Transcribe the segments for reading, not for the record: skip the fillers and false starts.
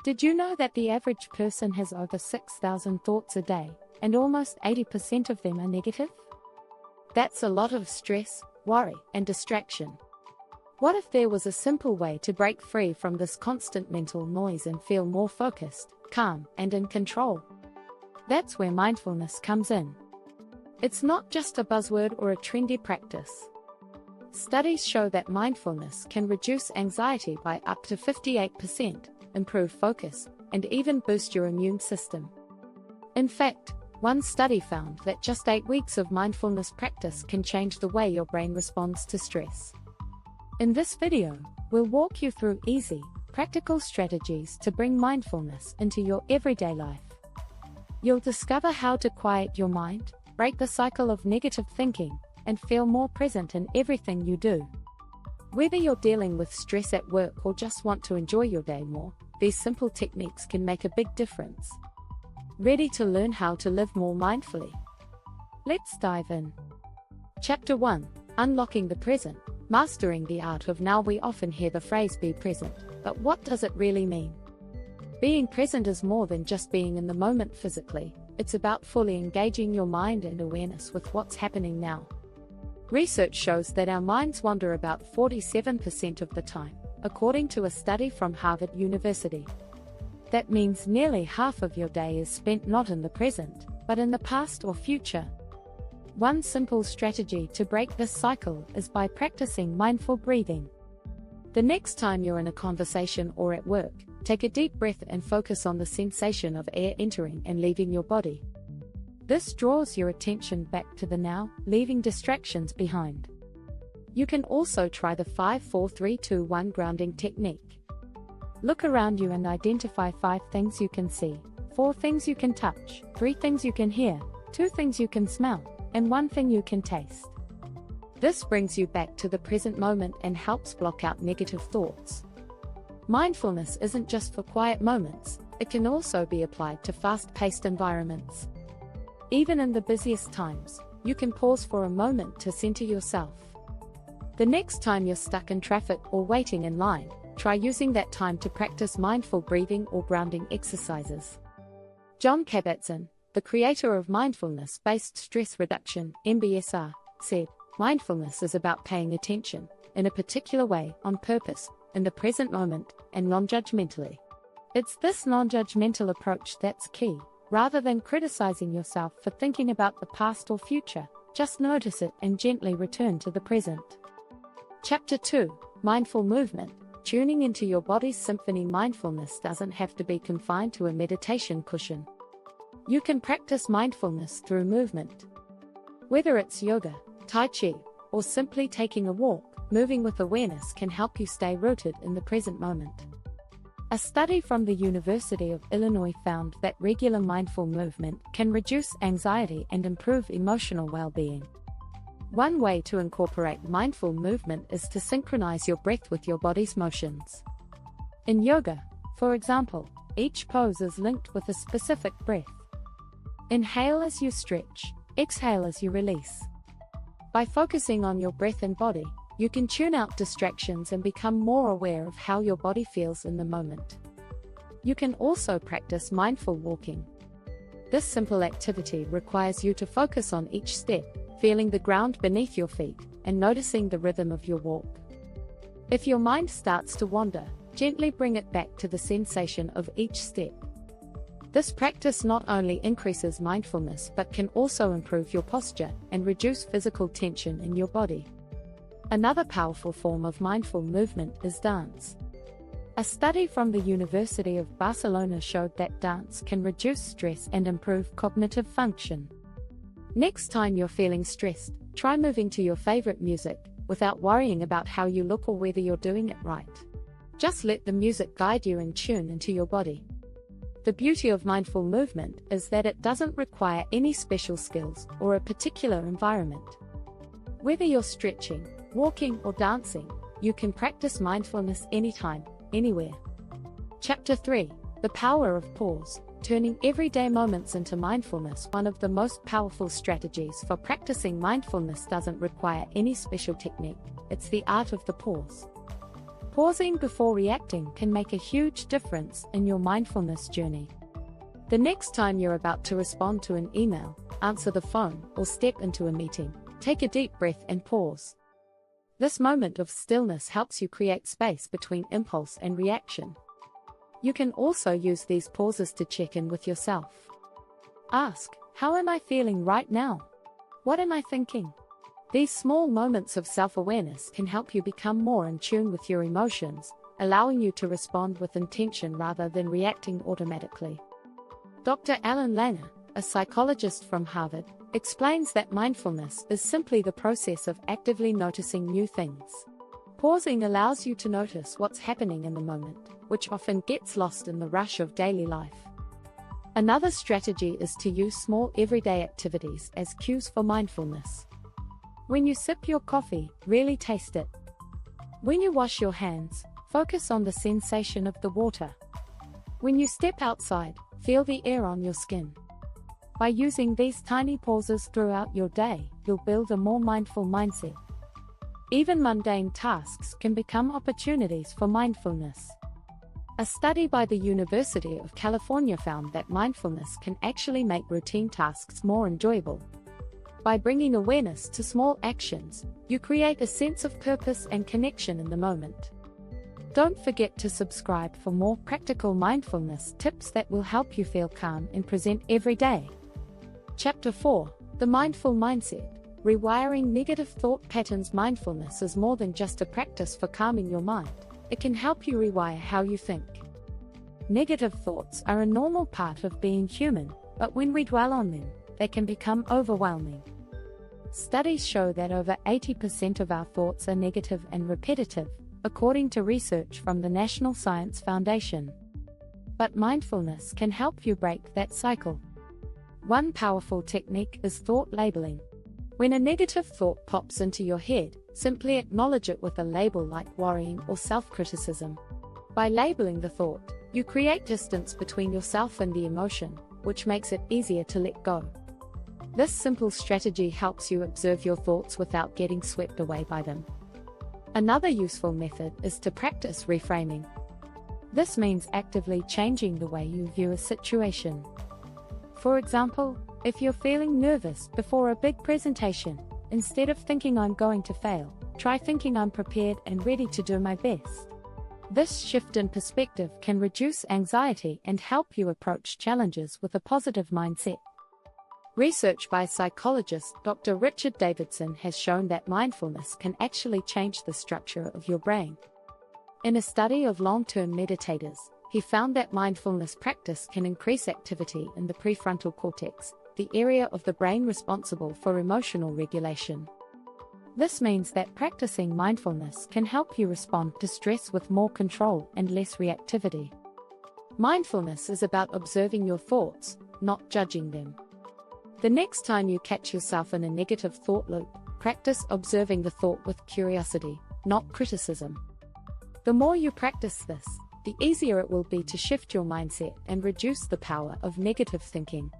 Did you know that the average person has over 6,000 thoughts a day, and almost 80% of them are negative? That's a lot of stress, worry, and distraction. What if there was a simple way to break free from this constant mental noise and feel more focused, calm, and in control? That's where mindfulness comes in. It's not just a buzzword or a trendy practice. Studies show that mindfulness can reduce anxiety by up to 58%, improve focus, and even boost your immune system. In fact, one study found that just 8 weeks of mindfulness practice can change the way your brain responds to stress. In this video, we'll walk you through easy, practical strategies to bring mindfulness into your everyday life. You'll discover how to quiet your mind, break the cycle of negative thinking, and feel more present in everything you do. Whether you're dealing with stress at work or just want to enjoy your day more, these simple techniques can make a big difference. Ready to learn how to live more mindfully? Let's dive in. Chapter 1: Unlocking the Present, Mastering the Art of Now. We often hear the phrase be present, but what does it really mean? Being present is more than just being in the moment physically, it's about fully engaging your mind and awareness with what's happening now. Research shows that our minds wander about 47% of the time, according to a study from Harvard University. That means nearly half of your day is spent not in the present, but in the past or future. One simple strategy to break this cycle is by practicing mindful breathing. The next time you're in a conversation or at work, take a deep breath and focus on the sensation of air entering and leaving your body. This draws your attention back to the now, leaving distractions behind. You can also try the 5-4-3-2-1 grounding technique. Look around you and identify 5 things you can see, 4 things you can touch, 3 things you can hear, 2 things you can smell, and 1 thing you can taste. This brings you back to the present moment and helps block out negative thoughts. Mindfulness isn't just for quiet moments, it can also be applied to fast-paced environments. Even in the busiest times, you can pause for a moment to center yourself. The next time you're stuck in traffic or waiting in line, try using that time to practice mindful breathing or grounding exercises. Jon Kabat-Zinn, the creator of mindfulness-based stress reduction, MBSR, said, "Mindfulness is about paying attention, in a particular way, on purpose, in the present moment, and non-judgmentally." It's this non-judgmental approach that's key. Rather than criticizing yourself for thinking about the past or future, just notice it and gently return to the present. Chapter 2: Mindful Movement, Tuning into Your Body's Symphony. Mindfulness doesn't have to be confined to a meditation cushion. You can practice mindfulness through movement. Whether it's yoga, tai chi, or simply taking a walk, moving with awareness can help you stay rooted in the present moment. A study from the University of Illinois found that regular mindful movement can reduce anxiety and improve emotional well-being. One way to incorporate mindful movement is to synchronize your breath with your body's motions. In yoga, for example, each pose is linked with a specific breath. Inhale as you stretch, exhale as you release. By focusing on your breath and body, you can tune out distractions and become more aware of how your body feels in the moment. You can also practice mindful walking. This simple activity requires you to focus on each step, feeling the ground beneath your feet, and noticing the rhythm of your walk. If your mind starts to wander, gently bring it back to the sensation of each step. This practice not only increases mindfulness but can also improve your posture and reduce physical tension in your body. Another powerful form of mindful movement is dance. A study from the University of Barcelona showed that dance can reduce stress and improve cognitive function. Next time you're feeling stressed, try moving to your favorite music, without worrying about how you look or whether you're doing it right. Just let the music guide you and tune into your body. The beauty of mindful movement is that it doesn't require any special skills or a particular environment. Whether you're stretching, walking, or dancing, you can practice mindfulness anytime, anywhere. Chapter 3: The Power of Pause, Turning Everyday Moments into Mindfulness. One of the most powerful strategies for practicing mindfulness doesn't require any special technique, it's the art of the pause. Pausing before reacting can make a huge difference in your mindfulness journey. The next time you're about to respond to an email, answer the phone, or step into a meeting, take a deep breath and pause. This moment of stillness helps you create space between impulse and reaction. You can also use these pauses to check in with yourself. Ask, how am I feeling right now? What am I thinking? These small moments of self-awareness can help you become more in tune with your emotions, allowing you to respond with intention rather than reacting automatically. Dr. Alan Langer, a psychologist from Harvard, explains that mindfulness is simply the process of actively noticing new things. Pausing allows you to notice what's happening in the moment, which often gets lost in the rush of daily life. Another strategy is to use small everyday activities as cues for mindfulness. When you sip your coffee, really taste it. When you wash your hands, focus on the sensation of the water. When you step outside, feel the air on your skin. By using these tiny pauses throughout your day, you'll build a more mindful mindset. Even mundane tasks can become opportunities for mindfulness. A study by the University of California found that mindfulness can actually make routine tasks more enjoyable. By bringing awareness to small actions, you create a sense of purpose and connection in the moment. Don't forget to subscribe for more practical mindfulness tips that will help you feel calm and present every day. Chapter 4: The Mindful Mindset. Rewiring negative thought patterns. Mindfulness is more than just a practice for calming your mind. It can help you rewire how you think. Negative thoughts are a normal part of being human, but when we dwell on them, they can become overwhelming. Studies show that over 80% of our thoughts are negative and repetitive, according to research from the National Science Foundation. But mindfulness can help you break that cycle. One powerful technique is thought labeling. When a negative thought pops into your head, simply acknowledge it with a label like worrying or self-criticism. By labeling the thought, you create distance between yourself and the emotion, which makes it easier to let go. This simple strategy helps you observe your thoughts without getting swept away by them. Another useful method is to practice reframing. This means actively changing the way you view a situation. For example, if you're feeling nervous before a big presentation, instead of thinking I'm going to fail, try thinking I'm prepared and ready to do my best. This shift in perspective can reduce anxiety and help you approach challenges with a positive mindset. Research by psychologist Dr. Richard Davidson has shown that mindfulness can actually change the structure of your brain. In a study of long-term meditators, he found that mindfulness practice can increase activity in the prefrontal cortex, the area of the brain responsible for emotional regulation. This means that practicing mindfulness can help you respond to stress with more control and less reactivity. Mindfulness is about observing your thoughts, not judging them. The next time you catch yourself in a negative thought loop, practice observing the thought with curiosity, not criticism. The more you practice this, the easier it will be to shift your mindset and reduce the power of negative thinking.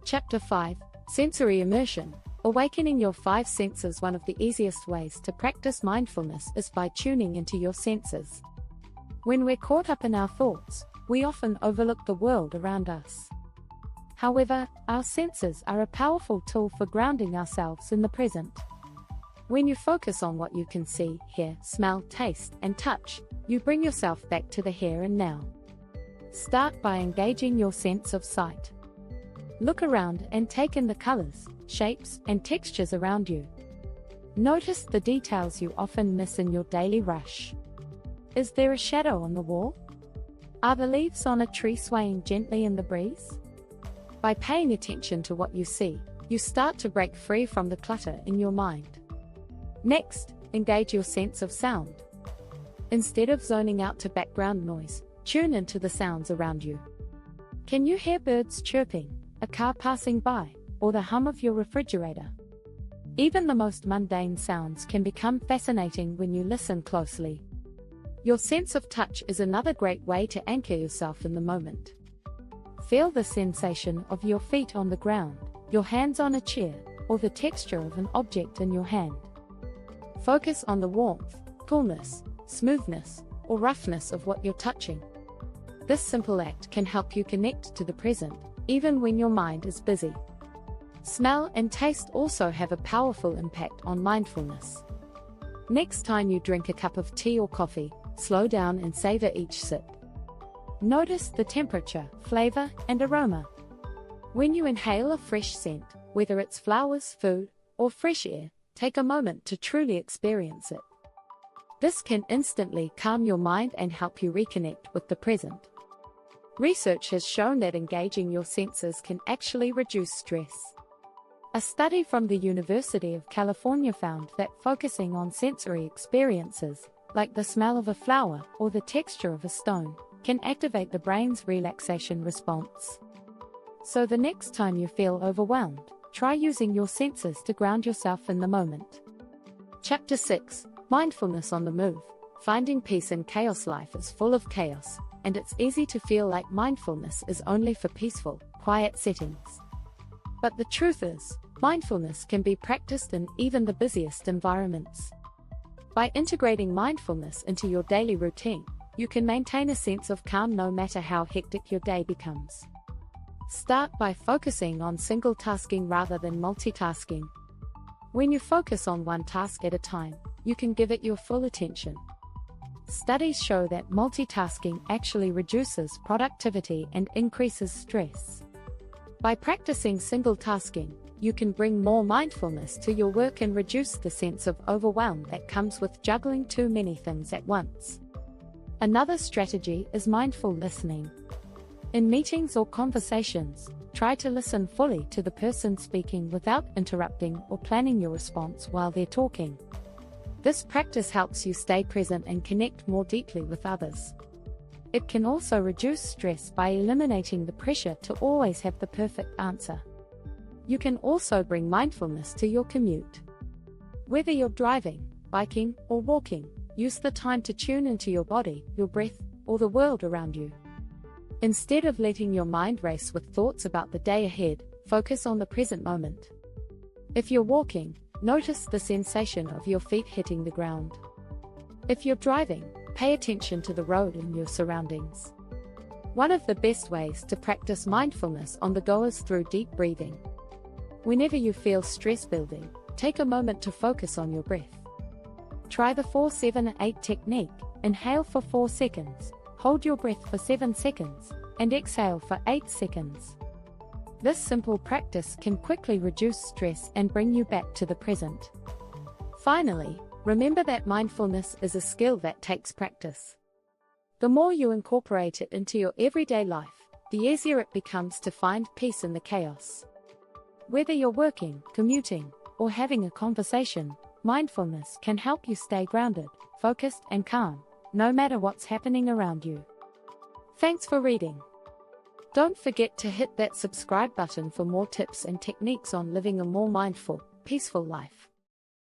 Chapter 5: Sensory Immersion. Awakening your 5 senses. One of the easiest ways to practice mindfulness is by tuning into your senses. When we're caught up in our thoughts, we often overlook the world around us. However, our senses are a powerful tool for grounding ourselves in the present. When you focus on what you can see, hear, smell, taste, and touch, you bring yourself back to the here and now. Start by engaging your sense of sight. Look around and take in the colors, shapes, and textures around you. Notice the details you often miss in your daily rush. Is there a shadow on the wall? Are the leaves on a tree swaying gently in the breeze? By paying attention to what you see, you start to break free from the clutter in your mind. Next, engage your sense of sound. Instead of zoning out to background noise, tune into the sounds around you. Can you hear birds chirping, a car passing by, or the hum of your refrigerator? Even the most mundane sounds can become fascinating when you listen closely. Your sense of touch is another great way to anchor yourself in the moment. Feel the sensation of your feet on the ground, your hands on a chair, or the texture of an object in your hand. Focus on the warmth, coolness, smoothness, or roughness of what you're touching. This simple act can help you connect to the present, even when your mind is busy. Smell and taste also have a powerful impact on mindfulness. Next time you drink a cup of tea or coffee, slow down and savor each sip. Notice the temperature, flavor, and aroma. When you inhale a fresh scent, whether it's flowers, food, or fresh air, take a moment to truly experience it. This can instantly calm your mind and help you reconnect with the present. Research has shown that engaging your senses can actually reduce stress. A study from the University of California found that focusing on sensory experiences, like the smell of a flower or the texture of a stone, can activate the brain's relaxation response. So the next time you feel overwhelmed, try using your senses to ground yourself in the moment. Chapter 6: Mindfulness on the Move. Finding peace in chaos. Life is full of chaos, and it's easy to feel like mindfulness is only for peaceful, quiet settings. But the truth is, mindfulness can be practiced in even the busiest environments. By integrating mindfulness into your daily routine, you can maintain a sense of calm no matter how hectic your day becomes. Start by focusing on single tasking rather than multitasking. When you focus on one task at a time, you can give it your full attention. Studies show that multitasking actually reduces productivity and increases stress. By practicing single tasking, you can bring more mindfulness to your work and reduce the sense of overwhelm that comes with juggling too many things at once. Another strategy is mindful listening. In meetings or conversations, try to listen fully to the person speaking without interrupting or planning your response while they're talking. This practice helps you stay present and connect more deeply with others. It can also reduce stress by eliminating the pressure to always have the perfect answer. You can also bring mindfulness to your commute. Whether you're driving, biking, or walking, use the time to tune into your body, your breath, or the world around you. Instead of letting your mind race with thoughts about the day ahead, focus on the present moment. If you're walking, notice the sensation of your feet hitting the ground. If you're driving, pay attention to the road and your surroundings. One of the best ways to practice mindfulness on the go is through deep breathing. Whenever you feel stress building, take a moment to focus on your breath. Try the 4-7-8 technique. Inhale for 4 seconds, hold your breath for 7 seconds, and exhale for 8 seconds. This simple practice can quickly reduce stress and bring you back to the present. Finally, remember that mindfulness is a skill that takes practice. The more you incorporate it into your everyday life, the easier it becomes to find peace in the chaos. Whether you're working, commuting, or having a conversation, mindfulness can help you stay grounded, focused, and calm, no matter what's happening around you. Thanks for reading. Don't forget to hit that subscribe button for more tips and techniques on living a more mindful, peaceful life.